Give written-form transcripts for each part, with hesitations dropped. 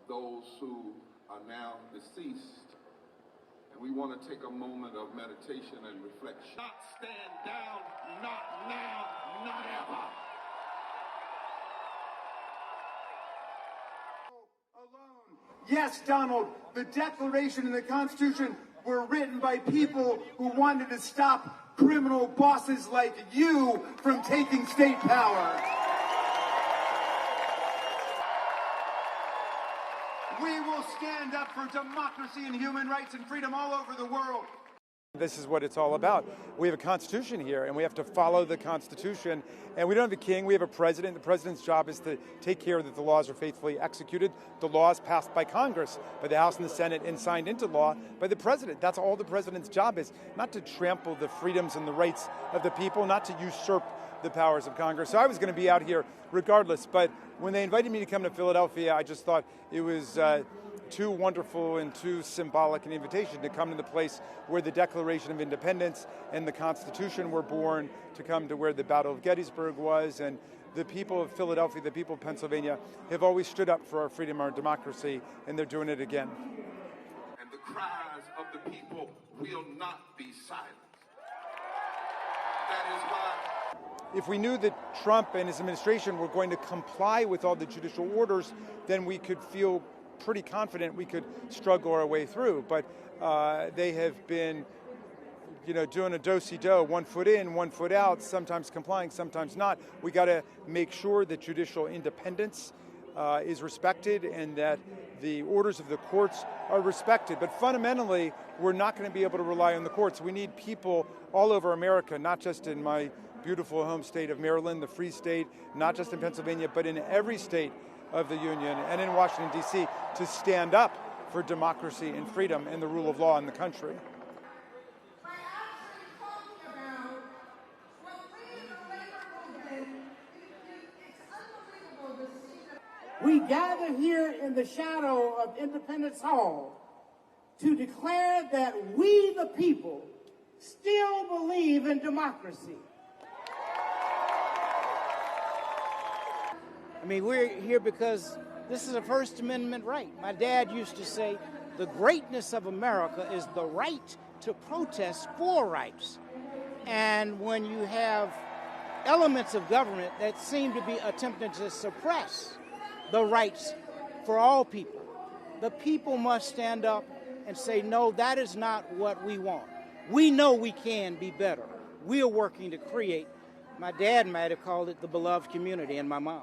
those who are now deceased. And we want to take a moment of meditation and reflection. Not stand down, not now, not ever. Yes, Donald, the Declaration and the Constitution were written by people who wanted to stop criminal bosses like you from taking state power. We will stand up for democracy and human rights and freedom all over the world. This is what it's all about. We have a constitution here, and we have to follow the Constitution. And we don't have a king, we have a president. The president's job is to take care that the laws are faithfully executed. The laws passed by Congress, by the House and the Senate, and signed into law by the president. That's all the president's job is, not to trample the freedoms and the rights of the people, not to usurp the powers of Congress. So I was going to be out here regardless, but when they invited me to come to Philadelphia, I just thought it was too wonderful and too symbolic an invitation to come to the place where the Declaration of Independence and the Constitution were born, to come to where the Battle of Gettysburg was. And the people of Philadelphia, the people of Pennsylvania, have always stood up for our freedom, our democracy, and they're doing it again. And the cries of the people will not be silenced. That is why, if we knew that Trump and his administration were going to comply with all the judicial orders, then we could feel pretty confident we could struggle our way through. But they have been, doing a do-si-do, 1 foot in, 1 foot out, sometimes complying, sometimes not. We got to make sure that judicial independence is respected and that the orders of the courts are respected. But fundamentally, we're not going to be able to rely on the courts. We need people all over America, not just in my beautiful home state of Maryland, the Free State, not just in Pennsylvania, but in every state of the Union and in Washington, D.C., to stand up for democracy and freedom and the rule of law in the country. We gather here in the shadow of Independence Hall to declare that we, the people, still believe in democracy. I mean, we're here because this is a First Amendment right. My dad used to say, the greatness of America is the right to protest for rights. And when you have elements of government that seem to be attempting to suppress the rights for all people, the people must stand up and say, no, that is not what we want. We know we can be better. We are working to create, my dad might have called it the beloved community, and my mom.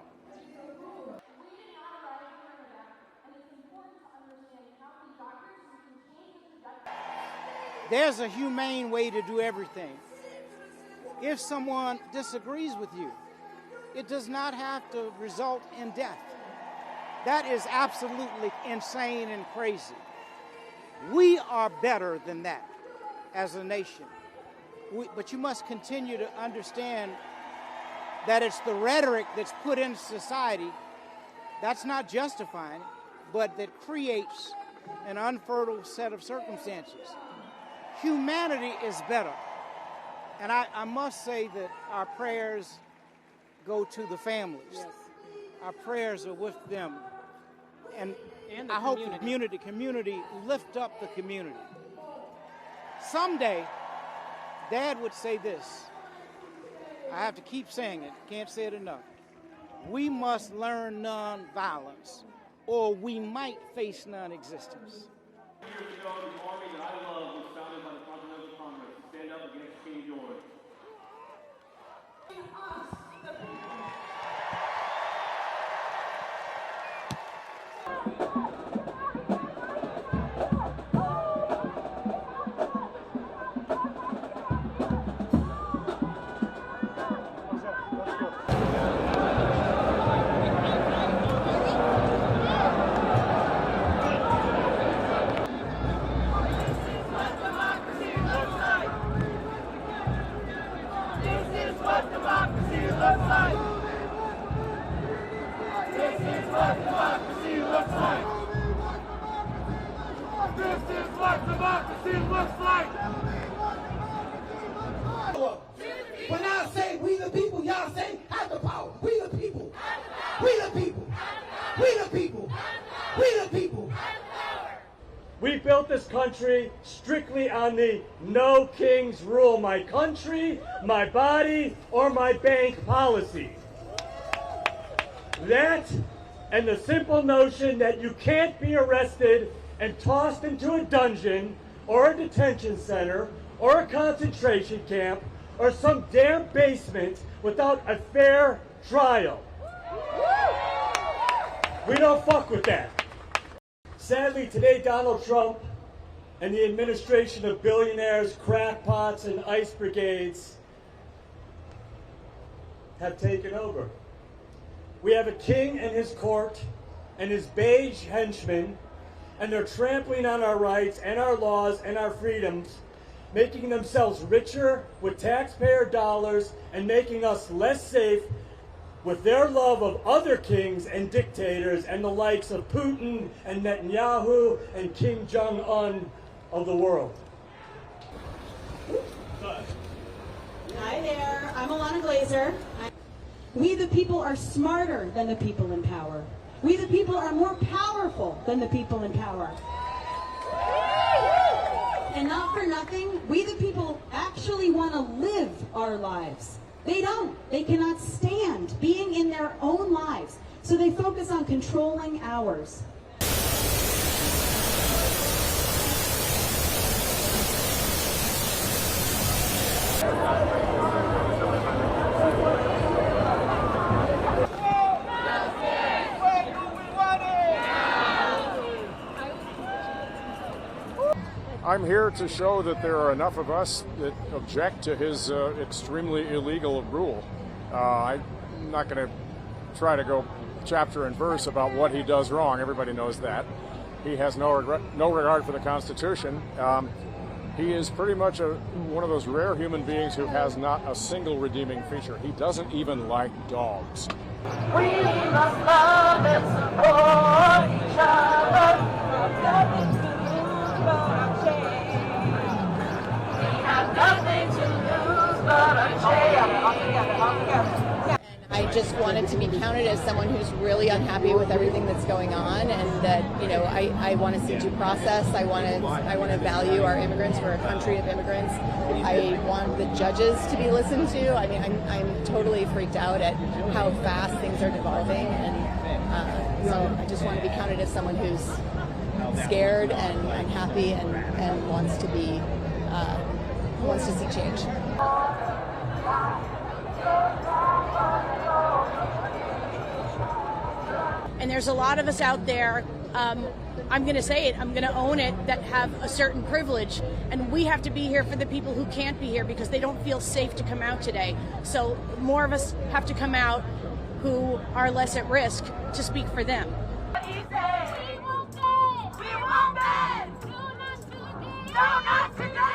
There's a humane way to do everything. If someone disagrees with you, it does not have to result in death. That is absolutely insane and crazy. We are better than that as a nation. But you must continue to understand that it's the rhetoric that's put into society that's not justifying it, but that creates an unfertile set of circumstances. Humanity is better. And I must say that our prayers go to the families. Yes. Our prayers are with them. And I hope the community lift up the community. Someday, Dad would say this. I have to keep saying it. Can't say it enough. We must learn nonviolence, or we might face non-existence. Years ago, the army that I love was founded by the Continental Congress to stand up against King George. When I say we the people, y'all say have the power. We the people. We the people. We the people. We the people. built this country strictly on the no kings rule my country, my body, or my bank policy. That and the simple notion that you can't be arrested and tossed into a dungeon or a detention center or a concentration camp or some damn basement without a fair trial. We don't fuck with that. Sadly, today Donald Trump and the administration of billionaires, crackpots, and ICE brigades have taken over. We have a king and his court and his beige henchmen, and they're trampling on our rights and our laws and our freedoms, making themselves richer with taxpayer dollars and making us less safe with their love of other kings and dictators and the likes of Putin and Netanyahu and Kim Jong-un of the world. Hi there, I'm Alana Glazer. We the people are smarter than the people in power. We the people are more powerful than the people in power. And not for nothing, we the people actually want to live our lives. They don't. They cannot stand being in their own lives. So they focus on controlling ours. I'm here to show that there are enough of us that object to his extremely illegal rule. I'm not going to try to go chapter and verse about what he does wrong. Everybody knows that. He has no regard for the Constitution. He is pretty much one of those rare human beings who has not a single redeeming feature. He doesn't even like dogs. We must love and support each other. Nothing to lose but a chance. I just wanted to be counted as someone who's really unhappy with everything that's going on, and that, you know, I want to see due process. I want to value our immigrants. We're a country of immigrants. I want the judges to be listened to. I mean, I'm totally freaked out at how fast things are devolving, and so I just want to be counted as someone who's scared and unhappy and wants to be wants to see change. And there's a lot of us out there, I'm going to say it, I'm going to own it, that have a certain privilege. And we have to be here for the people who can't be here because they don't feel safe to come out today. So more of us have to come out who are less at risk to speak for them. We won't bend. Do not today.